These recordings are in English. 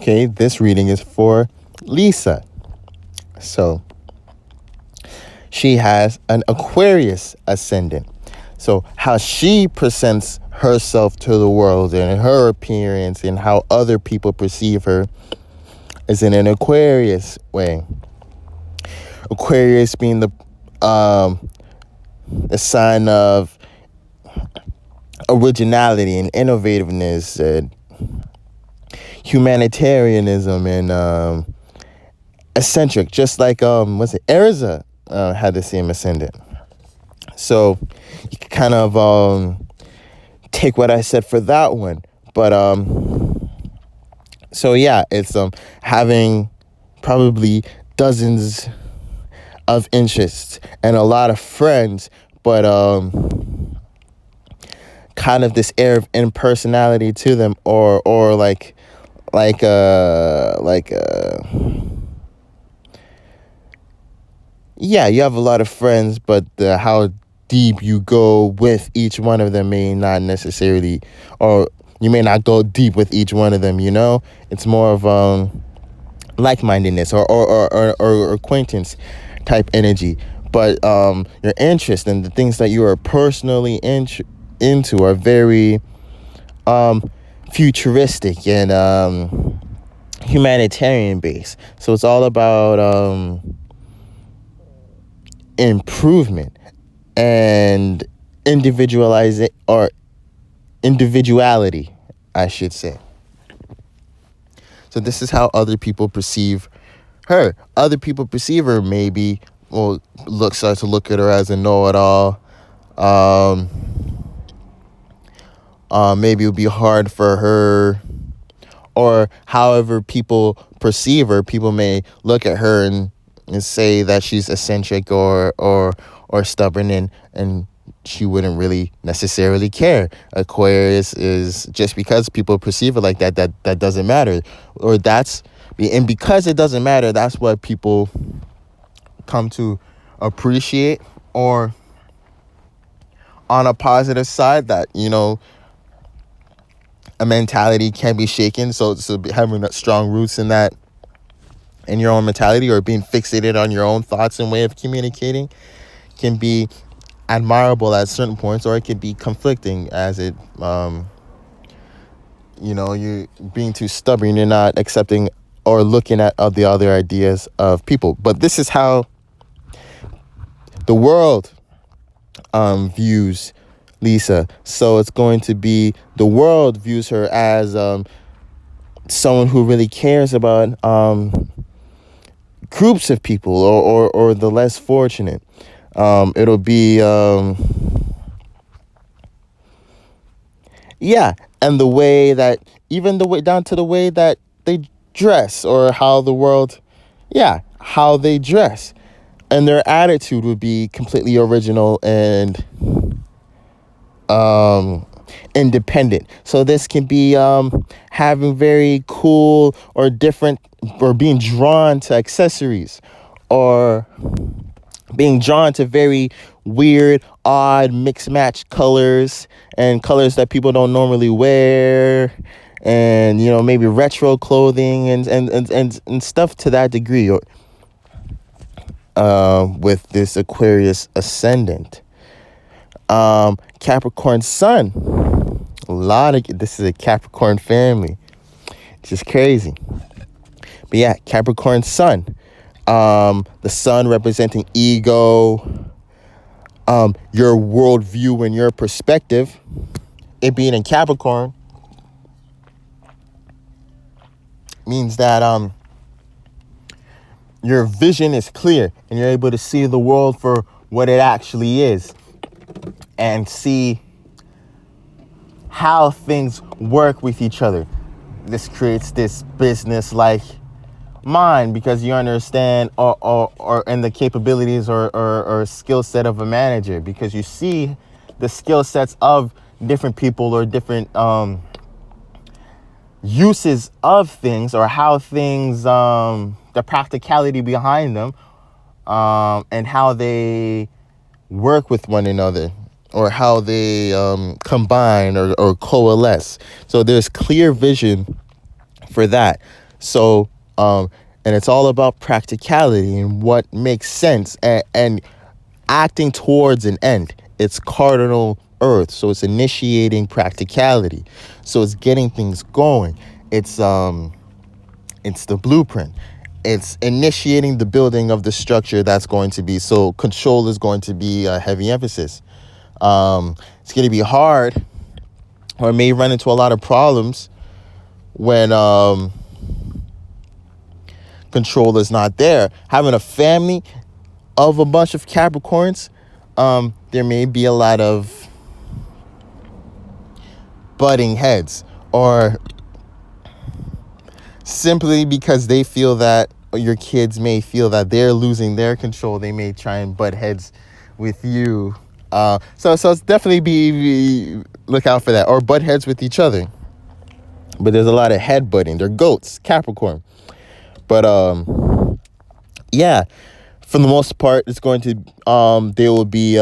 Okay, this reading is for Lisa. So she has an Aquarius ascendant. So how she presents herself to the world and her appearance and how other people perceive her is in an Aquarius way. Aquarius being the sign of originality and innovativeness and humanitarianism and eccentric, just like Erza had the same ascendant. So you can kind of take what I said for that one, but so yeah, it's having probably dozens of interests and a lot of friends, but kind of this air of impersonality to them, or yeah, you have a lot of friends, but how deep you go with each one of them may not necessarily, or you may not go deep with each one of them, you know? It's more of like-mindedness or acquaintance type energy. But your interest and the things that you are personally into are very futuristic and humanitarian based. So it's all about improvement and individuality, I should say. So this is how other people perceive her. Other people perceive her maybe, well, start to look at her as a know-it-all. Maybe it would be hard for her, or however people perceive her. People may look at her and say that she's eccentric or stubborn, and she wouldn't really necessarily care. Aquarius is, just because people perceive it like that doesn't matter, and because it doesn't matter, that's what people come to appreciate. Or on a positive side, that, you know, a mentality can be shaken. So having strong roots in that, in your own mentality, or being fixated on your own thoughts and way of communicating, can be admirable at certain points, or it could be conflicting as it, you know, you're being too stubborn, you're not accepting or looking at the other ideas of people. But this is how the world views Lisa. So it's going to be, the world views her as someone who really cares about groups of people, or the less fortunate. It'll be yeah, and the way that, even the way down to the way that they dress, or how the world, how they dress, and their attitude would be completely original and independent. So this can be having very cool or different, or being drawn to accessories, or being drawn to very weird, odd, mixed match colors, and colors that people don't normally wear, and, you know, maybe retro clothing and stuff to that degree, or with this Aquarius ascendant. Capricorn sun, this is a Capricorn family, it's just crazy. But yeah, Capricorn sun, the sun representing ego, your worldview and your perspective. It being in Capricorn means that your vision is clear, and you're able to see the world for what it actually is, and see how things work with each other. This creates this business-like mind, because you understand or and the capabilities or skill set of a manager, because you see the skill sets of different people, or different uses of things, or how things, the practicality behind them, and how they work with one another, or how they combine or coalesce. So there's clear vision for that. So, and it's all about practicality and what makes sense, and acting towards an end. It's cardinal earth, so it's initiating practicality. So it's getting things going. It's the blueprint. It's initiating the building of the structure that's going to be. So control is going to be a heavy emphasis. It's going to be hard, or may run into a lot of problems when control is not there. Having a family of a bunch of Capricorns, there may be a lot of butting heads, or simply because they feel that, or your kids may feel that they're losing their control, they may try and butt heads with you. So it's definitely be look out for that, or butt heads with each other. But there's a lot of head butting. They're goats, Capricorn. But yeah, for the most part, it's going to they will be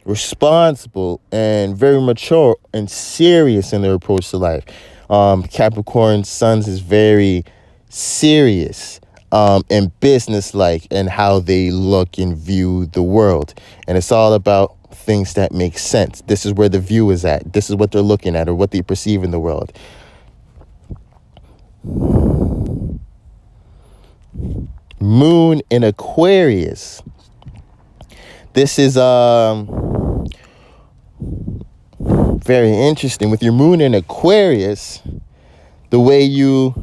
responsible and very mature and serious in their approach to life. Capricorn Suns is very serious and businesslike in how they look and view the world, and it's all about things that make sense. This is where the view is at. This is what they're looking at, or what they perceive in the world. Moon in Aquarius. This is very interesting. With your moon in Aquarius, the way you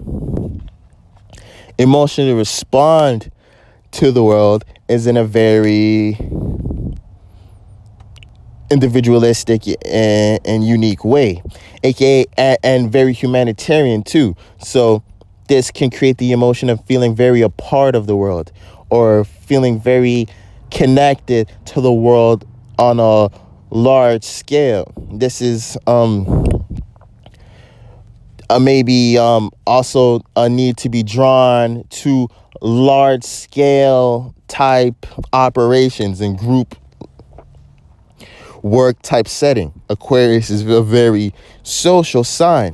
emotionally respond to the world is in a very individualistic and unique way, aka and very humanitarian too. So this can create the emotion of feeling very a part of the world, or feeling very connected to the world on a large scale. This is maybe also a need to be drawn to large scale type operations and group work type setting. Aquarius is a very social sign.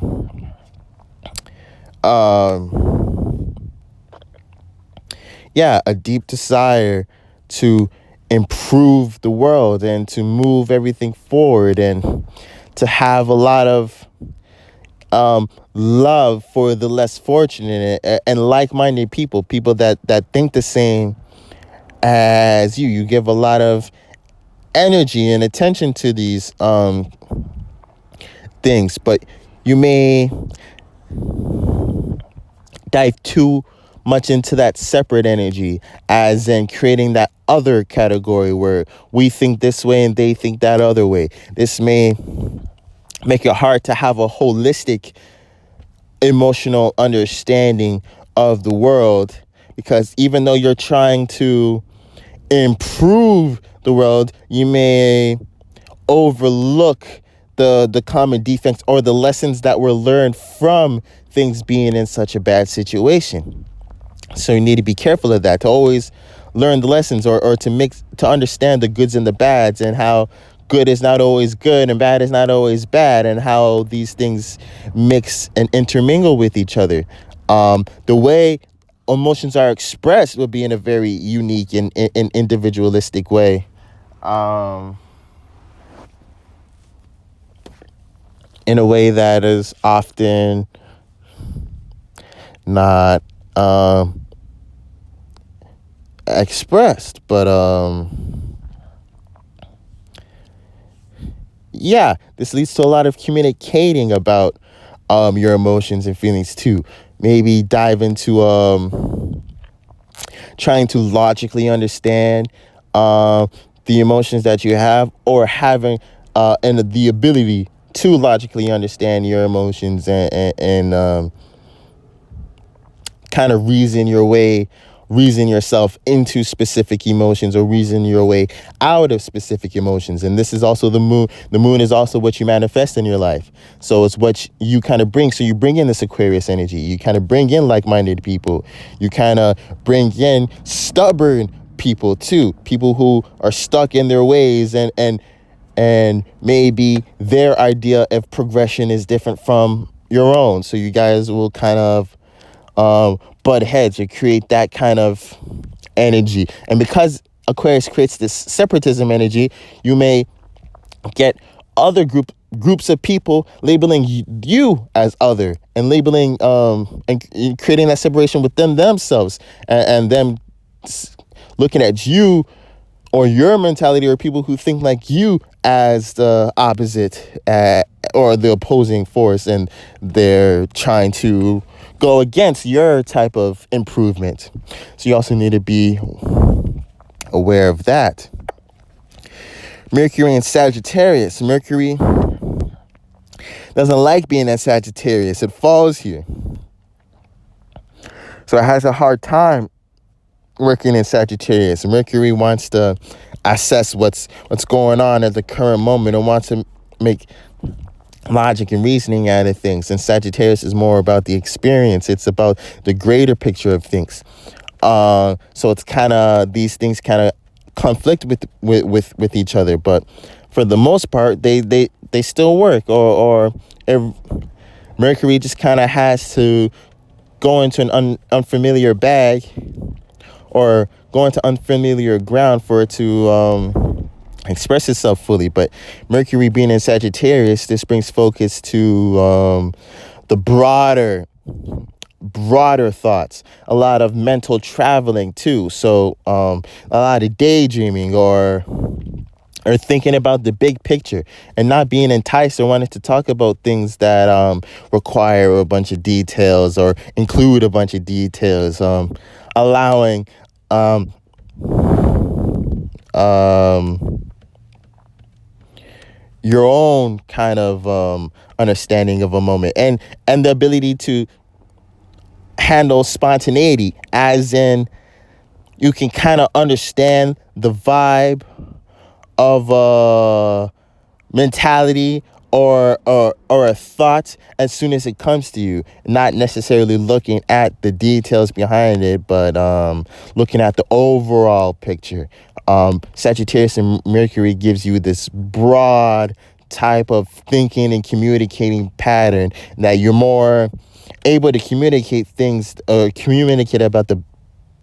Yeah, a deep desire to improve the world and to move everything forward, and to have a lot of love for the less fortunate and like-minded people that think the same as you. You give a lot of energy and attention to these things, but you may dive too much into that separate energy, as in creating that other category where we think this way and they think that other way. This may make it hard to have a holistic emotional understanding of the world, because even though you're trying to improve the world, you may overlook the common defects or the lessons that were learned from things being in such a bad situation. So you need to be careful of that, to always learn the lessons, or to understand the goods and the bads, and how good is not always good and bad is not always bad, and how these things mix and intermingle with each other. The way emotions are expressed will be in a very unique and individualistic way. In a way that is often not expressed, but yeah, this leads to a lot of communicating about your emotions and feelings too. Maybe dive into trying to logically understand the emotions that you have, or having and the ability to logically understand your emotions, and kind of reason yourself into specific emotions, or reason your way out of specific emotions. And this is also the moon. The moon is also what you manifest in your life. So it's what you kind of bring. So you bring in this Aquarius energy. You kind of bring in like-minded people. You kind of bring in stubborn people too. People who are stuck in their ways, and maybe their idea of progression is different from your own. So you guys will kind of butt heads or create that kind of energy. And because Aquarius creates this separatism energy, you may get other groups of people labeling you as other, and labeling and creating that separation within themselves, and them looking at you or your mentality, or people who think like you, as the opposite, or the opposing force, and they're trying to go against your type of improvement. So you also need to be aware of that. Mercury in Sagittarius. Mercury doesn't like being at Sagittarius. It falls here. So it has a hard time working in Sagittarius. Mercury wants to assess what's going on at the current moment, and wants to make logic and reasoning out of things. And Sagittarius is more about the experience. It's about the greater picture of things. So it's kind of, these things kind of conflict with each other, but for the most part they still work, or Mercury just kind of has to go into an unfamiliar bag, or go into unfamiliar ground for it to express itself fully. But Mercury being in Sagittarius, this brings focus to the broader thoughts, a lot of mental traveling too. So a lot of daydreaming, or thinking about the big picture, and not being enticed or wanting to talk about things that require a bunch of details, or include a bunch of details, allowing your own kind of understanding of a moment, and the ability to handle spontaneity, as in you can kind of understand the vibe of a mentality, or a thought as soon as it comes to you, not necessarily looking at the details behind it, but looking at the overall picture. Sagittarius and Mercury gives you this broad type of thinking and communicating pattern, that you're more able to communicate things, or communicate about the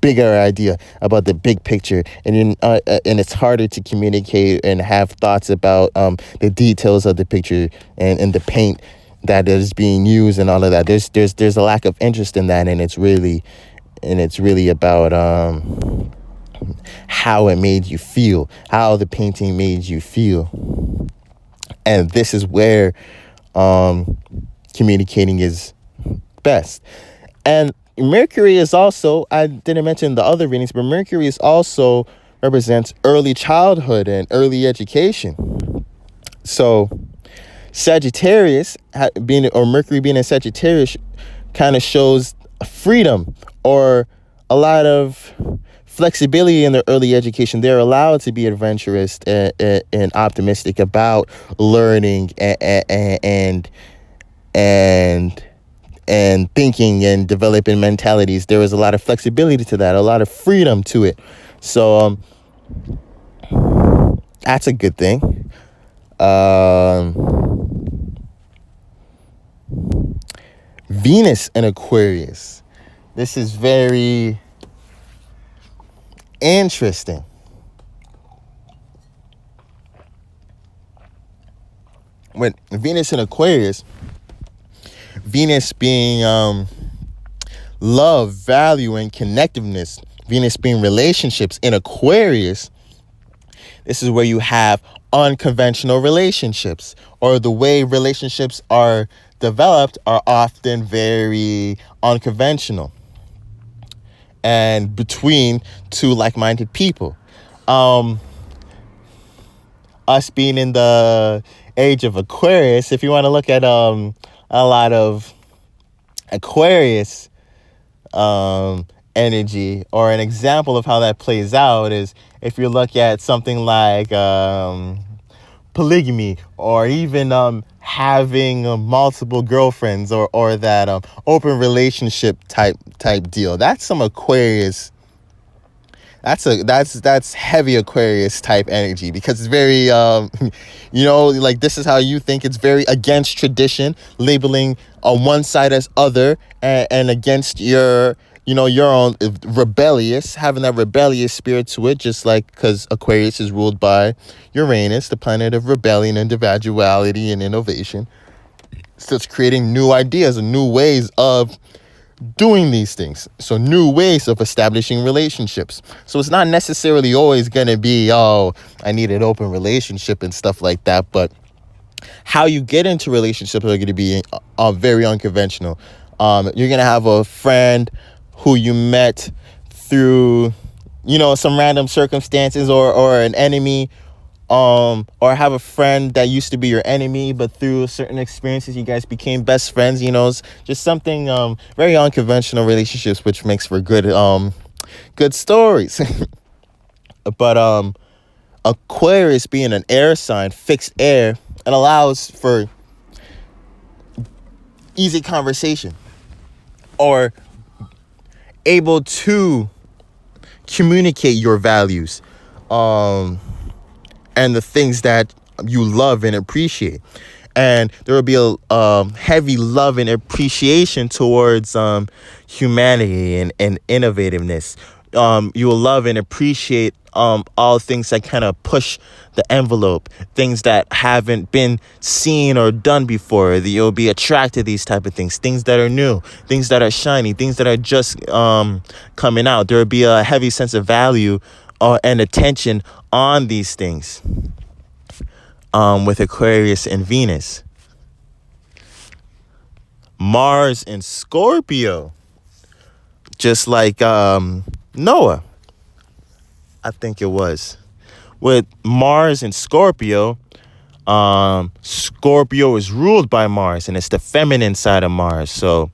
bigger idea, about the big picture, and it's harder to communicate and have thoughts about the details of the picture, and the paint that is being used, and all of that. There's a lack of interest in that, and it's really about how it made you feel, how the painting made you feel. And this is where communicating is best. And Mercury is also, I didn't mention the other readings, but Mercury is also represents early childhood and early education. So Sagittarius Mercury being in Sagittarius kind of shows freedom, or a lot of flexibility in their early education. They're allowed to be adventurous and optimistic about learning and thinking and developing mentalities. There is a lot of flexibility to that, a lot of freedom to it. So that's a good thing. Venus in Aquarius. This is very interesting. With Venus in Aquarius, Venus being love, value, and connectiveness, Venus being relationships in Aquarius, this is where you have unconventional relationships, or the way relationships are developed are often very unconventional, and between two like-minded people. Us being in the age of Aquarius, if you want to look at a lot of Aquarius energy, or an example of how that plays out, is if you look at something like polygamy, or even having multiple girlfriends, or that open relationship type deal. That's some Aquarius That's heavy Aquarius type energy, because it's very like, this is how you think. It's very against tradition, labeling on one side as other, and against your own, rebellious, having that rebellious spirit to it, just like, because Aquarius is ruled by Uranus, the planet of rebellion, individuality, and innovation. So it's creating new ideas and new ways of doing these things. So new ways of establishing relationships. So it's not necessarily always going to be, oh, I need an open relationship and stuff like that. But how you get into relationships are going to be very unconventional. You're going to have a friend who you met through, some random circumstances, or an enemy, or have a friend that used to be your enemy, but through certain experiences you guys became best friends. It's just something very unconventional relationships, which makes for good stories. But Aquarius, being an air sign, fixed air, it allows for easy conversation, or able to communicate your values, and the things that you love and appreciate. And there will be a heavy love and appreciation towards humanity and innovativeness. You will love and appreciate all things that kind of push the envelope, things that haven't been seen or done before. You'll be attracted to these type of things that are new, things that are shiny, things that are just coming out. There will be a heavy sense of value and attention on these things with Aquarius and Venus. Mars and Scorpio, just like Noah, I think it was. With Mars and Scorpio, Scorpio is ruled by Mars, and it's the feminine side of Mars. So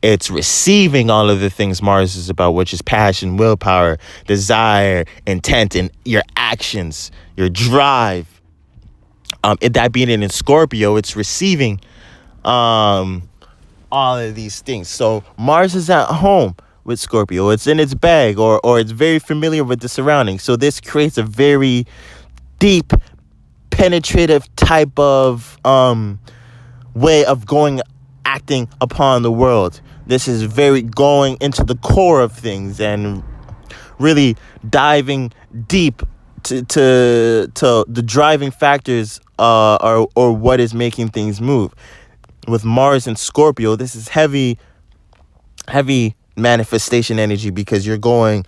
it's receiving all of the things Mars is about, which is passion, willpower, desire, intent, and your actions, your drive. That being in Scorpio, it's receiving all of these things. So Mars is at home with Scorpio. It's in its bag, or it's very familiar with the surroundings. So this creates a very deep, penetrative type of way of acting upon the world. This is very going into the core of things and really diving deep to the driving factors or what is making things move. With Mars and Scorpio, this is heavy manifestation energy, because you're going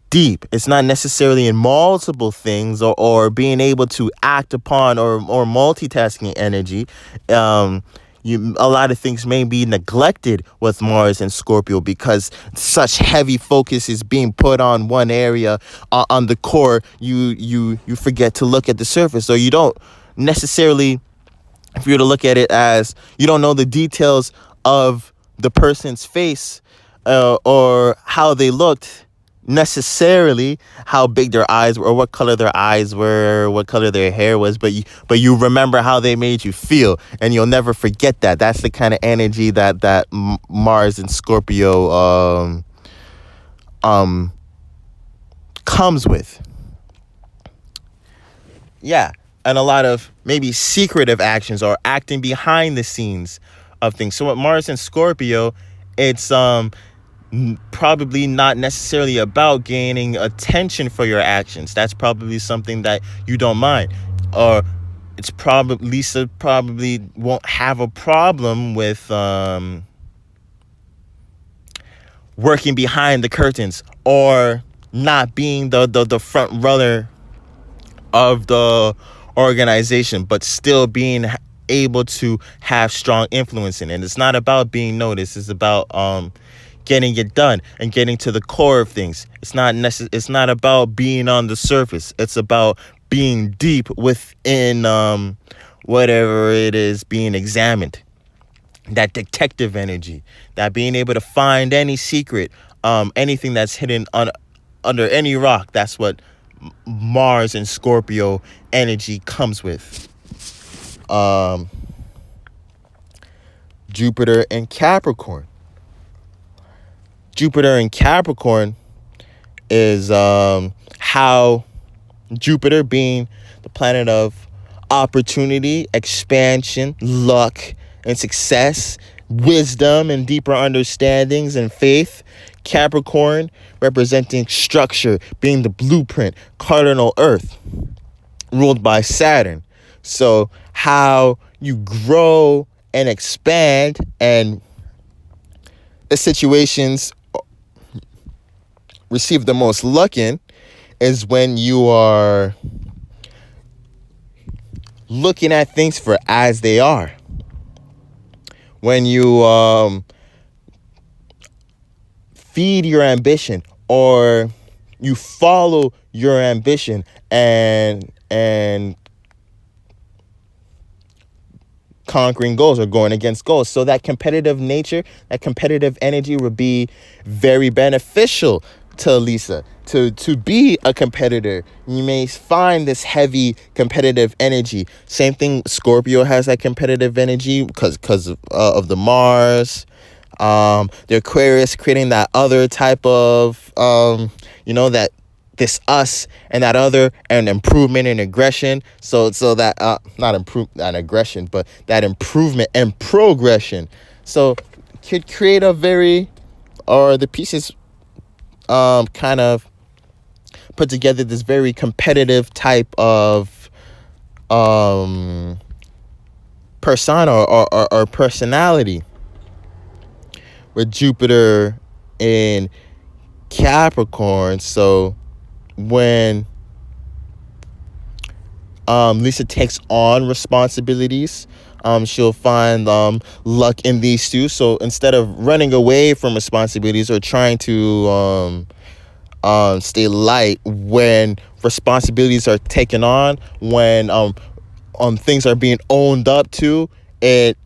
deep. It's not necessarily in multiple things or being able to act upon or multitasking energy. A lot of things may be neglected with Mars and Scorpio, because such heavy focus is being put on one area, on the core. You forget to look at the surface, or you don't necessarily, if you were to look at it as, you don't know the details of the person's face, or how they looked necessarily, how big their eyes were, or what color their eyes were, or what color their hair was, but you remember how they made you feel, and you'll never forget that. That's the kind of energy that Mars and Scorpio comes with. Yeah, and a lot of maybe secretive actions, or acting behind the scenes of things. So with Mars and Scorpio, it's probably not necessarily about gaining attention for your actions. That's probably something that you don't mind, or it's probably, Lisa probably won't have a problem with working behind the curtains, or not being the front runner of the organization, but still being able to have strong influence in it. And it's not about being noticed. It's about getting it done and getting to the core of things. It's not about being on the surface. It's about being deep within whatever it is being examined. That detective energy, that being able to find any secret, anything that's hidden under any rock. That's what Mars and Scorpio energy comes with. Jupiter and Capricorn. Jupiter in Capricorn is how Jupiter, being the planet of opportunity, expansion, luck, and success, wisdom and deeper understandings and faith. Capricorn representing structure, being the blueprint, cardinal earth, ruled by Saturn. So how you grow and expand, and the situations receive the most luck in is when you are looking at things for as they are. When you feed your ambition, or you follow your ambition and conquering goals or going against goals. So that competitive nature, that competitive energy would be very beneficial to Lisa. To be a competitor, you may find this heavy competitive energy. Same thing, Scorpio has that competitive energy because of the Mars. The Aquarius creating that other type of, that this us and that other, and improvement and aggression. So that not aggression, but that improvement and progression. So could create a the pieces kind of put together this very competitive type of persona or personality, with Jupiter in Capricorn. So when Lisa takes on responsibilities, she'll find luck in these two. So instead of running away from responsibilities or trying to stay light when responsibilities are taken on, when things are being owned up to,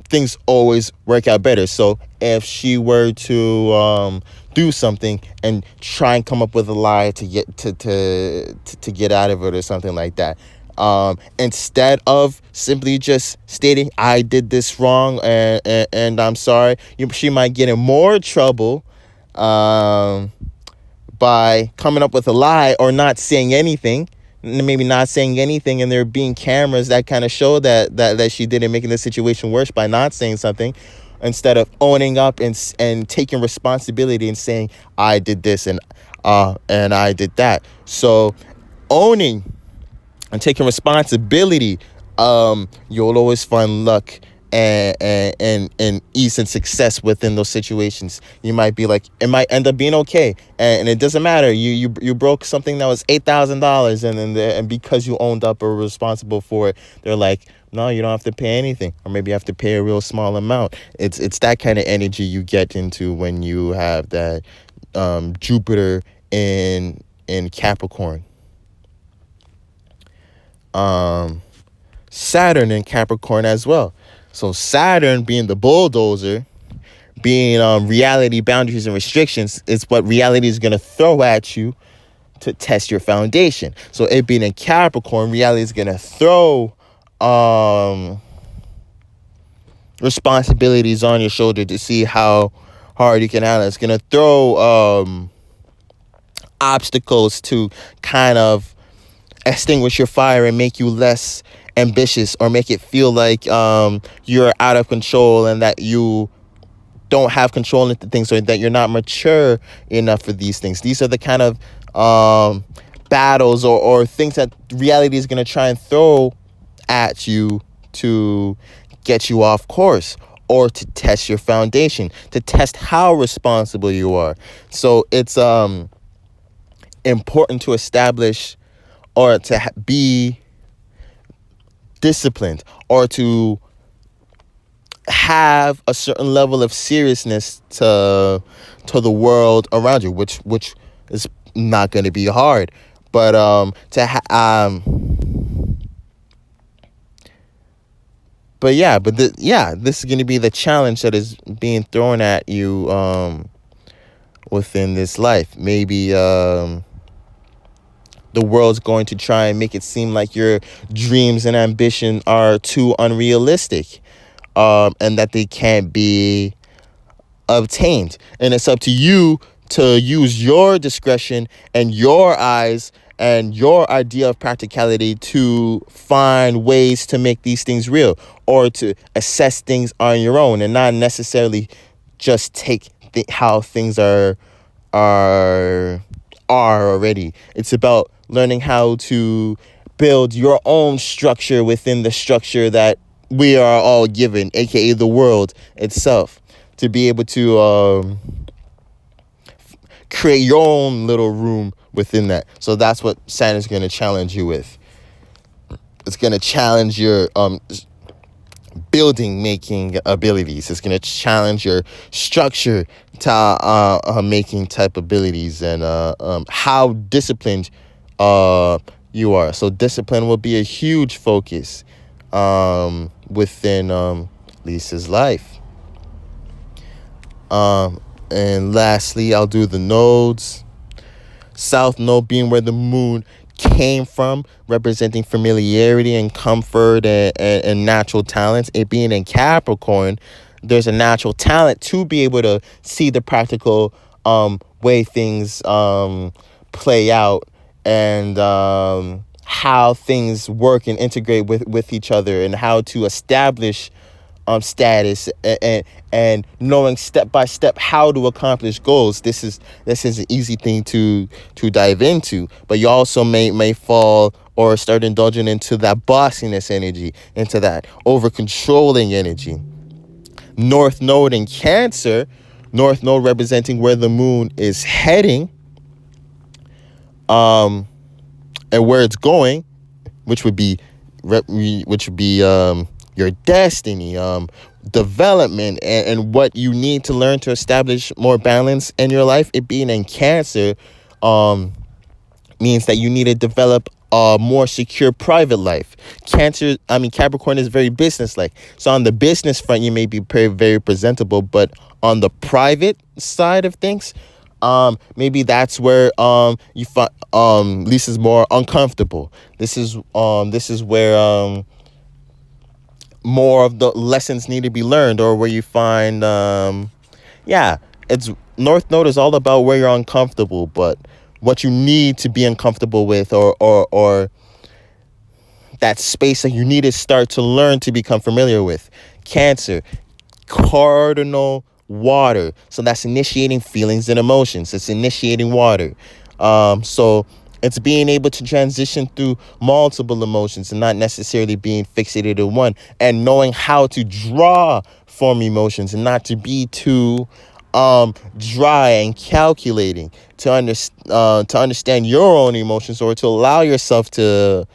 things always work out better. So if she were to do something and try and come up with a lie to get to get out of it or something like that, instead of simply just stating I did this wrong and I'm sorry, she might get in more trouble by coming up with a lie or not saying anything. Maybe not saying anything, and there being cameras that kind of show that she did it, making the situation worse by not saying something, instead of owning up and taking responsibility and saying I did this and I did that. So owning and taking responsibility, you'll always find luck and ease and success within those situations. You might be like, it might end up being okay, and it doesn't matter. You broke something that was $8,000, and because you owned up or were responsible for it, they're like, no, you don't have to pay anything, or maybe you have to pay a real small amount. It's that kind of energy you get into when you have that Jupiter in Capricorn. Saturn in Capricorn as well. So Saturn being the bulldozer, being reality, boundaries, and restrictions, is what reality is going to throw at you to test your foundation. So it being in Capricorn, reality is going to throw responsibilities on your shoulder to see how hard you can handle it. It's going to throw obstacles to kind of extinguish your fire and make you less ambitious, or make it feel like you're out of control and that you don't have control into things, or that you're not mature enough for these things. These are the kind of battles or things that reality is going to try and throw at you to get you off course, or to test your foundation, to test how responsible you are. So it's important to establish or to be disciplined, or to have a certain level of seriousness to the world around you, which is not going to be hard, but this is going to be the challenge that is being thrown at you within this life. Maybe the world's going to try and make it seem like your dreams and ambition are too unrealistic, and that they can't be obtained. And it's up to you to use your discretion and your eyes and your idea of practicality to find ways to make these things real, or to assess things on your own, and not necessarily just take how things are are already. It's about learning how to build your own structure within the structure that we are all given, aka the world itself, to be able to create your own little room within that. So that's what Saturn's going to challenge you with. It's going to challenge your building making abilities. It's going to challenge your structure to making type abilities, and how disciplined you are. So discipline will be a huge focus within Lisa's life. And lastly, I'll do the nodes. South node being where the moon came from, representing familiarity and comfort and natural talents. It being in Capricorn, there's a natural talent to be able to see the practical way things play out, and how things work and integrate with each other, and how to establish status, and knowing step by step how to accomplish goals. This is an easy thing to dive into, but you also may fall or start indulging into that bossiness energy, into that over controlling energy. North node in Cancer, North node representing where the moon is heading, and where it's going, which would be your destiny, development, and what you need to learn to establish more balance in your life. It being in Cancer means that you need to develop a more secure private life. Capricorn is very business-like. So on the business front, you may be very presentable, but on the private side of things, maybe that's where you find Lisa's more uncomfortable. This is where more of the lessons need to be learned, or where you find it's North Node is all about where you're uncomfortable, but what you need to be uncomfortable with, or that space that you need to start to learn to become familiar with. Cancer, cardinal water, so that's initiating feelings and emotions. It's initiating water. So it's being able to transition through multiple emotions and not necessarily being fixated on one, and knowing how to draw from emotions and not to be too dry and calculating, to understand your own emotions, or to allow yourself to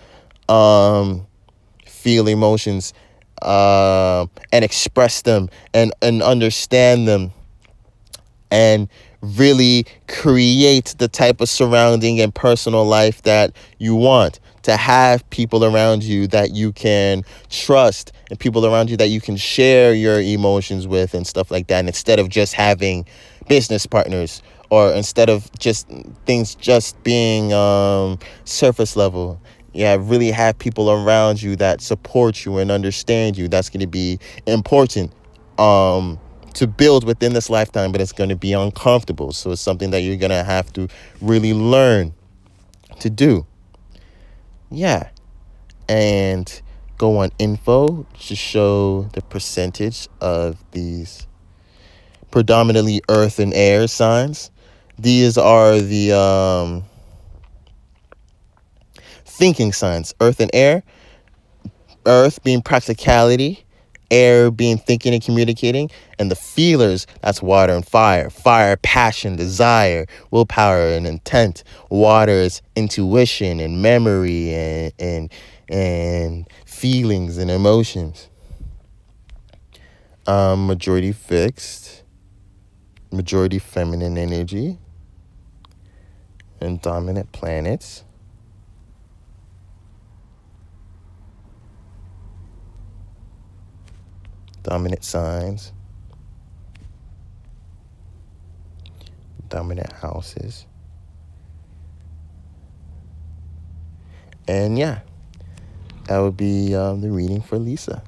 feel emotions and express them, and understand them, and really create the type of surrounding and personal life that you want. To have people around you that you can trust, and people around you that you can share your emotions with, and stuff like that. And instead of just having business partners, or instead of just things just being surface level, really have people around you that support you and understand you. That's going to be important to build within this lifetime, but it's going to be uncomfortable. So it's something that you're going to have to really learn to do. And go on info to show the percentage of these predominantly earth and air signs. These are the thinking signs: earth and air. Earth being practicality, air being thinking and communicating, and the feelers, that's water and fire. Fire, passion, desire, willpower, and intent. Water is intuition and memory, and feelings and emotions. Majority fixed, majority feminine energy, and dominant planets. Dominant signs, dominant houses. And that would be the reading for Lisa.